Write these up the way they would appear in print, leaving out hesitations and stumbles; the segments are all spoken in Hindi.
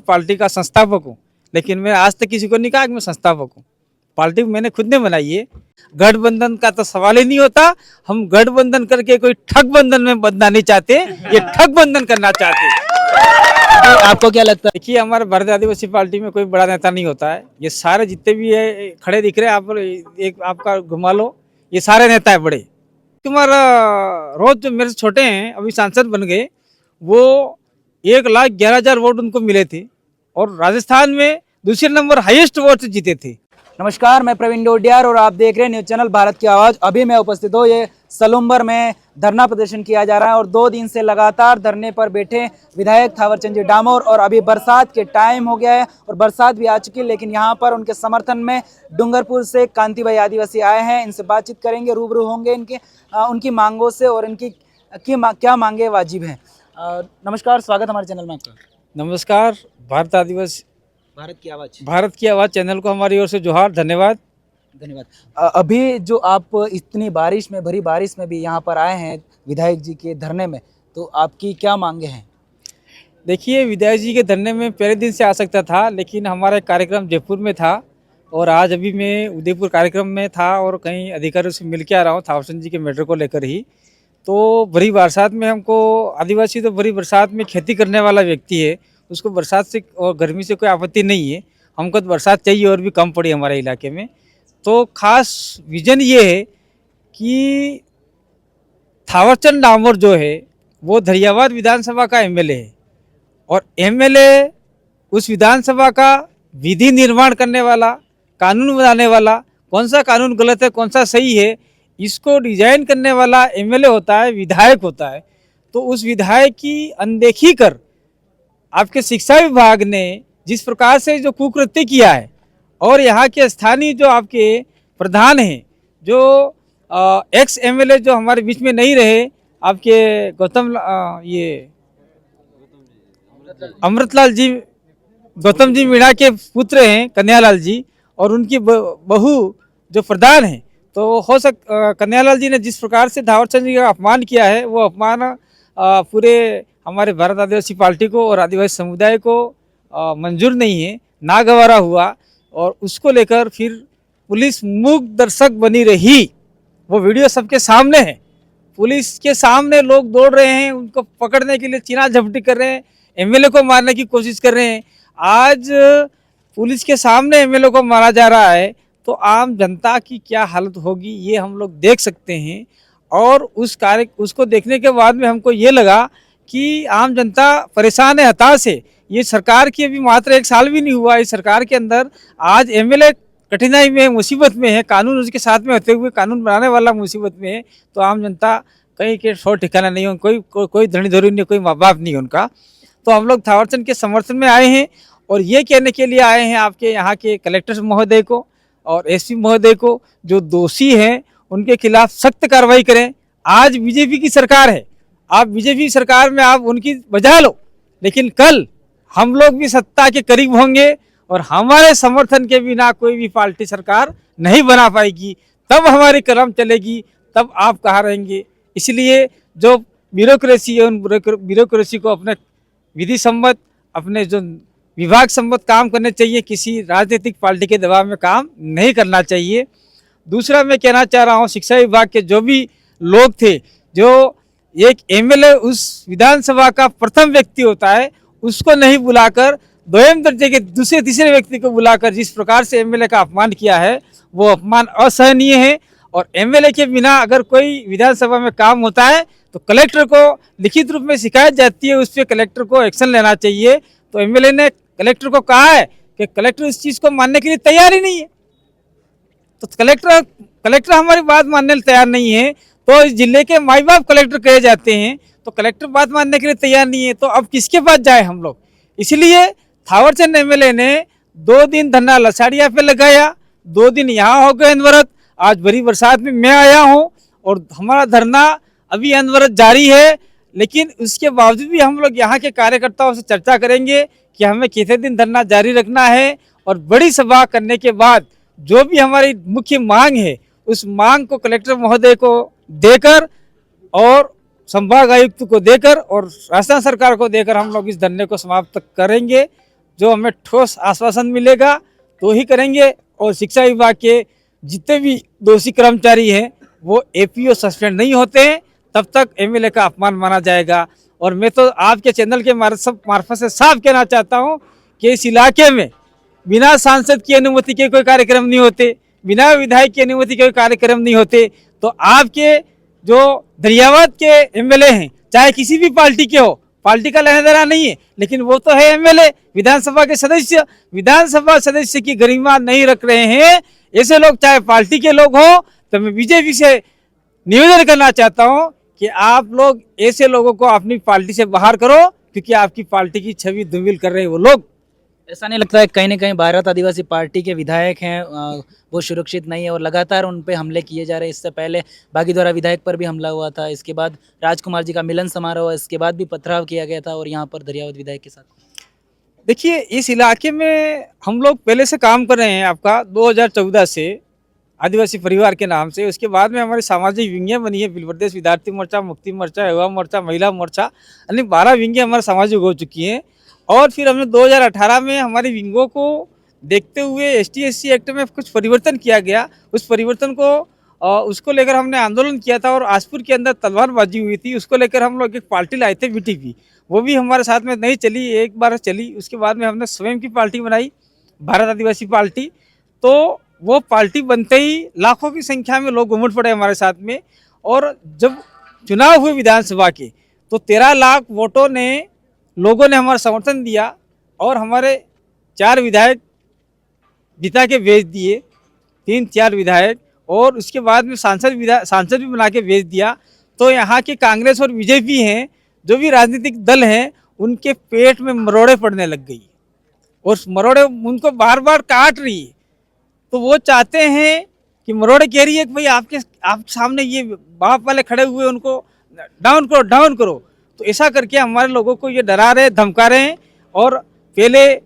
पार्टी का संस्थापक हूँ, लेकिन मैं आज तक किसी को नहीं कहा कि मैं संस्थापक हूँ। पार्टी मैंने खुद ने बनाई है। गठबंधन का तो सवाल ही नहीं होता। हम गठबंधन करके कोई ठग बंधन में बंधना नहीं चाहते, ये ठग बंधन करना चाहते हैं। आपको क्या लगता है? देखिए, हमारे भारतीय आदिवासी पार्टी में कोई बड़ा नेता नहीं होता है। ये सारे जितने भी है खड़े दिख रहे हैं, आप एक आपका घुमा लो, ये सारे नेता है बड़े। तुम्हारा रोज जो मेरे से छोटे हैं अभी सांसद बन गए, वो 1,11,000 वोट उनको मिले थे और राजस्थान में दूसरे नंबर हाईएस्ट वोट से जीते थे। नमस्कार, मैं प्रवीण डोडियार और आप देख रहे हैं न्यूज चैनल भारत की आवाज़। अभी मैं उपस्थित हूँ, ये सलुम्बर में धरना प्रदर्शन किया जा रहा है और 2 दिन से लगातार धरने पर बैठे विधायक थावरचंद जी डामोर। और अभी बरसात के टाइम हो गया है और बरसात भी आ चुकी है, लेकिन यहाँ पर उनके समर्थन में डूंगरपुर से कांति भाई आदिवासी आए हैं। इनसे बातचीत करेंगे, रूबरू होंगे उनकी मांगों से और क्या मांगे वाजिब हैं। नमस्कार, स्वागत हमारे चैनल में आपका। नमस्कार। भारत की आवाज़ चैनल को हमारी ओर से जोहार, धन्यवाद। अभी जो आप इतनी बारिश में, भरी बारिश में भी यहाँ पर आए हैं विधायक जी के धरने में, तो आपकी क्या मांगे हैं? देखिए, विधायक जी के धरने में पहले दिन से आ सकता था, लेकिन हमारा कार्यक्रम जयपुर में था और आज अभी मैं उदयपुर कार्यक्रम में था और कहीं अधिकारियों से मिल के आ रहा हूँ थावरचंद जी के मैटर को लेकर ही। तो भरी बरसात में हमको, आदिवासी तो भरी बरसात में खेती करने वाला व्यक्ति है, उसको बरसात से और गर्मी से कोई आपत्ति नहीं है। हमको तो बरसात चाहिए और भी कम पड़ी हमारे इलाके में। तो खास विजन ये है कि थावरचंद डामोर जो है वो धरियावाद विधानसभा का एमएलए है और एमएलए उस विधानसभा का विधि निर्माण करने वाला, कानून बनाने वाला, कौन सा कानून गलत है कौन सा सही है इसको डिजाइन करने वाला एमएलए होता है, विधायक होता है। तो उस विधायक की अनदेखी कर आपके शिक्षा विभाग ने जिस प्रकार से जो कुकृत्य किया है और यहाँ के स्थानीय जो आपके प्रधान हैं, जो एक्स एमएलए जो हमारे बीच में नहीं रहे, आपके गौतम जी मीणा के पुत्र हैं कन्हैयालाल जी, और उनकी बहू जो प्रधान है, तो कन्हैयालाल जी ने जिस प्रकार से थावरचंद जी का अपमान किया है, वो अपमान पूरे हमारे भारत आदिवासी पार्टी को और आदिवासी समुदाय को मंजूर नहीं है, नागवारा हुआ। और उसको लेकर फिर पुलिस मूक दर्शक बनी रही। वो वीडियो सबके सामने है, पुलिस के सामने लोग दौड़ रहे हैं, उनको पकड़ने के लिए चीना झपटी कर रहे हैं, एमएलए को मारने की कोशिश कर रहे हैं। आज पुलिस के सामने एमएलए को मारा जा रहा है, तो आम जनता की क्या हालत होगी ये हम लोग देख सकते हैं। और उसको देखने के बाद में हमको ये लगा कि आम जनता परेशान है, हताश है। ये सरकार की अभी मात्र 1 साल भी नहीं हुआ, इस सरकार के अंदर आज एमएलए कठिनाई में, मुसीबत में है, कानून उसके साथ में होते हुए कानून बनाने वाला मुसीबत में है। तो आम जनता कहीं के शोर ठिकाना नहीं है, कोई धनी धोरी नहीं, कोई माँ बाप नहीं है उनका। तो हम लोग थावरचंद के समर्थन में आए हैं और ये कहने के लिए आए हैं आपके यहाँ के कलेक्टर महोदय को और एसपी महोदय को, जो दोषी हैं उनके खिलाफ सख्त कार्रवाई करें। आज बीजेपी की सरकार है, आप बीजेपी सरकार में आप उनकी बजा लो, लेकिन कल हम लोग भी सत्ता के करीब होंगे और हमारे समर्थन के बिना कोई भी पार्टी सरकार नहीं बना पाएगी। तब हमारी कलम चलेगी, तब आप कहाँ रहेंगे। इसलिए जो ब्यूरोक्रेसी है, उन ब्यूरोक्रेसी को अपने विधि सम्मत, अपने जो विभाग सम्मत काम करने चाहिए, किसी राजनीतिक पार्टी के दबाव में काम नहीं करना चाहिए। दूसरा मैं कहना चाह रहा हूँ, शिक्षा विभाग के जो भी लोग थे, जो एक एमएलए उस विधानसभा का प्रथम व्यक्ति होता है, उसको नहीं बुलाकर दोयम दर्जे के दूसरे तीसरे व्यक्ति को बुलाकर जिस प्रकार से एमएलए का अपमान किया है, वो अपमान असहनीय है। और एमएलए के बिना अगर कोई विधानसभा में काम होता है तो कलेक्टर को लिखित रूप में शिकायत जाती है, उस पर कलेक्टर को एक्शन लेना चाहिए। तो एमएलए ने कलेक्टर को कहा है कि कलेक्टर इस चीज़ को मानने के लिए तैयार ही नहीं है। तो कलेक्टर हमारी बात मानने के लिए तैयार नहीं है, तो इस जिले के माई बाप कलेक्टर कहे जाते हैं, तो कलेक्टर बात मानने के लिए तैयार नहीं है, तो अब किसके पास जाए हम लोग। इसलिए थावरचंद एमएलए ने 2 दिन धरना लसाड़िया पे लगाया, 2 दिन यहाँ हो गए अनवरत। आज भरी बरसात में मैं आया हूँ और हमारा धरना अभी अनवरत जारी है, लेकिन उसके बावजूद भी हम लोग यहाँ के कार्यकर्ताओं से चर्चा करेंगे कि हमें कितने दिन धरना जारी रखना है। और बड़ी सभा करने के बाद जो भी हमारी मुख्य मांग है, उस मांग को कलेक्टर महोदय को देकर और संभाग आयुक्त को देकर और राजस्थान सरकार को देकर हम लोग इस धरने को समाप्त करेंगे। जो हमें ठोस आश्वासन मिलेगा तो ही करेंगे। और शिक्षा विभाग के जितने भी दोषी कर्मचारी हैं वो एपीओ सस्पेंड नहीं होते हैं तब तक एमएलए का अपमान माना जाएगा। और मैं तो आपके चैनल के मार्फत से साफ कहना चाहता हूं कि इस इलाके में बिना सांसद की अनुमति के कोई कार्यक्रम नहीं होते, बिना विधायक की अनुमति के कोई कार्यक्रम नहीं होते। तो आपके जो दरियावाद के एमएलए हैं, चाहे किसी भी पार्टी के हो, पार्टी का लेना देना नहीं है, लेकिन वो तो है एमएलए, विधानसभा के सदस्य। विधानसभा सदस्य की गरिमा नहीं रख रहे हैं ऐसे लोग, चाहे पार्टी के लोग हो। तो मैं बीजेपी से निवेदन करना चाहता हूं कि आप लोग ऐसे लोगों को अपनी पार्टी से बाहर करो, क्योंकि आपकी पार्टी की छवि धूमिल कर रहे हैं वो लोग। ऐसा नहीं लगता है कहीं ना कहीं भारत आदिवासी पार्टी के विधायक हैं वो सुरक्षित नहीं है और लगातार उन पे हमले किए जा रहे हैं? इससे पहले बागीद्वारा विधायक पर भी हमला हुआ था, इसके बाद राजकुमार जी का मिलन समारोह, इसके बाद भी पथराव किया गया था और यहाँ पर दरियावत विधायक के साथ। देखिए, इस इलाके में हम लोग पहले से काम कर रहे हैं, आपका 2014 से आदिवासी परिवार के नाम से। उसके बाद में हमारी सामाजिक विंगें बनी है, बिल प्रदेश विद्यार्थी मोर्चा, मुक्ति मोर्चा, युवा मोर्चा, महिला मोर्चा, यानी 12 विंगें हमारे सामाजिक हो चुकी हैं। और फिर हमने 2018 में हमारी विंगों को देखते हुए ST/SC एक्ट में कुछ परिवर्तन किया गया। उस परिवर्तन को उसको लेकर हमने आंदोलन किया था और आजपुर के अंदर तलवारबाजी हुई थी। उसको लेकर हम लोग एक पार्टी लाए थे, BTP। वो भी हमारे साथ में नहीं चली, एक बार चली। उसके बाद में हमने स्वयं की पार्टी बनाई, भारत आदिवासी पार्टी। तो वो पार्टी बनते ही लाखों की संख्या में लोग उमड़ पड़े हमारे साथ में। और जब चुनाव हुए विधानसभा के तो 13 लाख वोटों ने लोगों ने हमारा समर्थन दिया और हमारे 4 विधायक जिता के भेज दिए, 3-4 विधायक। और उसके बाद में सांसद भी बना के भेज दिया। तो यहाँ के कांग्रेस और बीजेपी हैं, जो भी राजनीतिक दल हैं, उनके पेट में मरोड़े पड़ने लग गई और मरोड़े उनको बार बार काट रही है। तो वो चाहते हैं कि मरोड़े कह रही है कि भाई आप सामने ये बाप वाले खड़े हुए, उनको डाउन करो, डाउन करो। तो ऐसा करके हमारे लोगों को ये डरा रहे, धमका रहे हैं। और पहले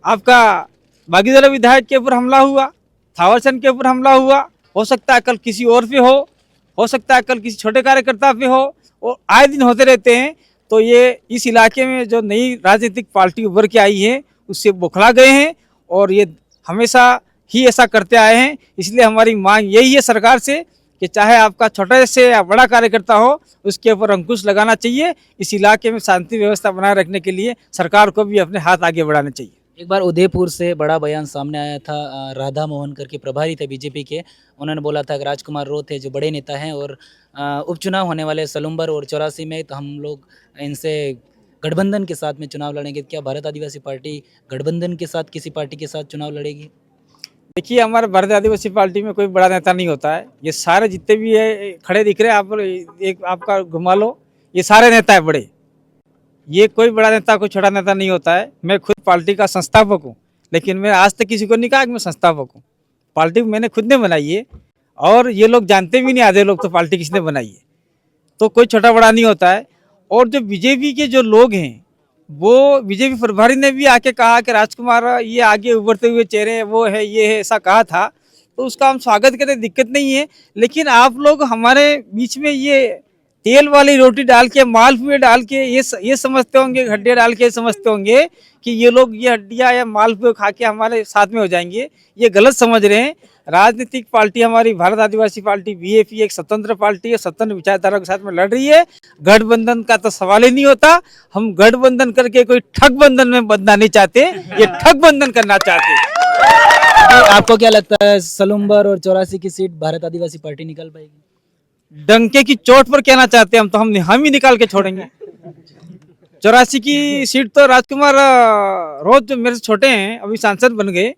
आपका बागीद्वारा विधायक के ऊपर हमला हुआ, थावरचंद के ऊपर हमला हुआ, हो सकता है कल किसी और पे हो सकता है कल किसी छोटे कार्यकर्ता पे हो, और आए दिन होते रहते हैं। तो ये इस इलाके में जो नई राजनीतिक पार्टी उभर के आई है उससे बौखला गए हैं और ये हमेशा ही ऐसा करते आए हैं। इसलिए हमारी मांग यही है सरकार से कि चाहे आपका छोटे से या बड़ा कार्यकर्ता हो, उसके ऊपर अंकुश लगाना चाहिए। इस इलाके में शांति व्यवस्था बनाए रखने के लिए सरकार को भी अपने हाथ आगे बढ़ाने चाहिए। एक बार उदयपुर से बड़ा बयान सामने आया था, राधा मोहन करके प्रभारी थे बीजेपी के, उन्होंने बोला था कि राजकुमार रो थे जो बड़े नेता हैं और उपचुनाव होने वाले सलुम्बर और 84 में, तो हम लोग इनसे गठबंधन के साथ में चुनाव लड़ेंगे। क्या भारत आदिवासी पार्टी गठबंधन के साथ किसी पार्टी के साथ चुनाव लड़ेगी? देखिए, हमारे भारत आदिवासी पार्टी में कोई बड़ा नेता नहीं होता है। ये सारे जितने भी है खड़े दिख रहे हैं, आप एक आपका घुमा लो, ये सारे नेता है बड़े। ये कोई बड़ा नेता कोई छोटा नेता नहीं होता है। मैं खुद पार्टी का संस्थापक हूँ, लेकिन मैं आज तक किसी को नहीं कहा कि मैं संस्थापक हूँ। पार्टी मैंने खुद ने बनाई है और ये लोग जानते भी नहीं, आधे लोग तो पार्टी किसने बनाई है। तो कोई छोटा बड़ा नहीं होता है। और जो बीजेपी के जो लोग हैं, वो बीजेपी प्रभारी ने भी आके कहा कि राजकुमार ये आगे उभरते हुए चेहरे हैं, वो है, ये है, ऐसा कहा था। तो उसका हम स्वागत करते, दिक्कत नहीं है। लेकिन आप लोग हमारे बीच में ये तेल वाली रोटी डाल के, मालपुए डाल के ये समझते होंगे, हड्डियाँ डाल के समझते होंगे कि ये लोग ये हड्डियाँ या मालपुए खा के हमारे साथ में हो जाएंगे। ये गलत समझ रहे हैं। राजनीतिक पार्टी हमारी भारत आदिवासी पार्टी BAP एक स्वतंत्र पार्टी है, स्वतंत्र विचारधारा के साथ में लड़ रही है। गठबंधन का तो सवाल ही नहीं होता। हम गठबंधन करके कोई ठग बंधन में बंधना नहीं चाहते, ये ठग बंधन करना चाहते। आपको क्या लगता है सलुम्बर और 84 की सीट भारत आदिवासी पार्टी निकाल पाएगी? डंके की चोट पर कहना चाहते हैं हम ही निकाल के छोड़ेंगे। 84 की सीट तो राजकुमार रोज जो मेरे से छोटे हैं, अभी सांसद बन गए,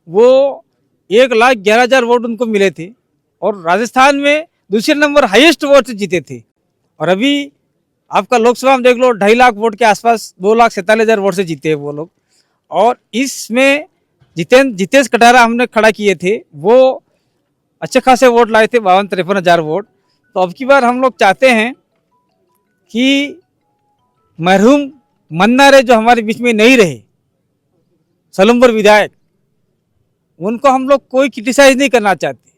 वो 1,11,000 वोट उनको मिले थे और राजस्थान में दूसरे नंबर हाईएस्ट वोट से जीते थे। और अभी आपका लोकसभा में देख लो, 2.5 लाख वोट के आसपास, 2,47,000 वोट से जीते हैं वो लोग। और इसमें जितेश कटारा हमने खड़ा किए थे, वो अच्छे खासे वोट लाए थे, 52-53 वोट। तो अब की बार हम लोग चाहते हैं कि मरहूम मन्नारे जो हमारे बीच में नहीं रहे, सलुम्बर विधायक, उनको हम लोग कोई क्रिटिसाइज नहीं करना चाहते,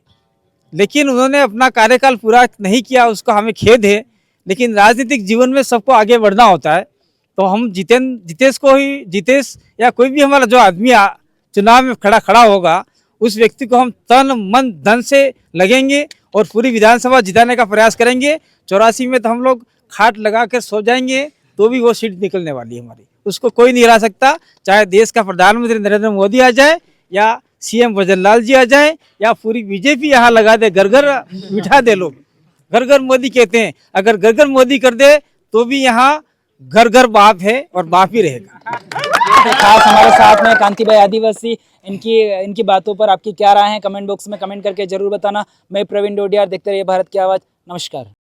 लेकिन उन्होंने अपना कार्यकाल पूरा नहीं किया, उसका हमें खेद है। लेकिन राजनीतिक जीवन में सबको आगे बढ़ना होता है। तो हम जितेश या कोई भी हमारा जो आदमी चुनाव में खड़ा होगा, उस व्यक्ति को हम तन मन धन से लगेंगे और पूरी विधानसभा जिताने का प्रयास करेंगे। 84 में तो हम लोग खाट लगा कर सो जाएंगे तो भी वो सीट निकलने वाली है हमारी, उसको कोई नहीं हरा सकता। चाहे देश का प्रधानमंत्री नरेंद्र मोदी आ जाए या सीएम भजनलाल जी आ जाए या पूरी बीजेपी यहाँ लगा दे, घर घर बिठा दे, लोग घर घर मोदी कहते हैं, अगर घर घर मोदी कर दे तो भी यहाँ घर घर बाप है और बाप ही रहेगा। खास हमारे साथ में कांति भाई आदिवासी, इनकी बातों पर आपकी क्या राय है, कमेंट बॉक्स में कमेंट करके जरूर बताना। मैं प्रवीण डोडियार, देखते रहिए भारत की आवाज। नमस्कार।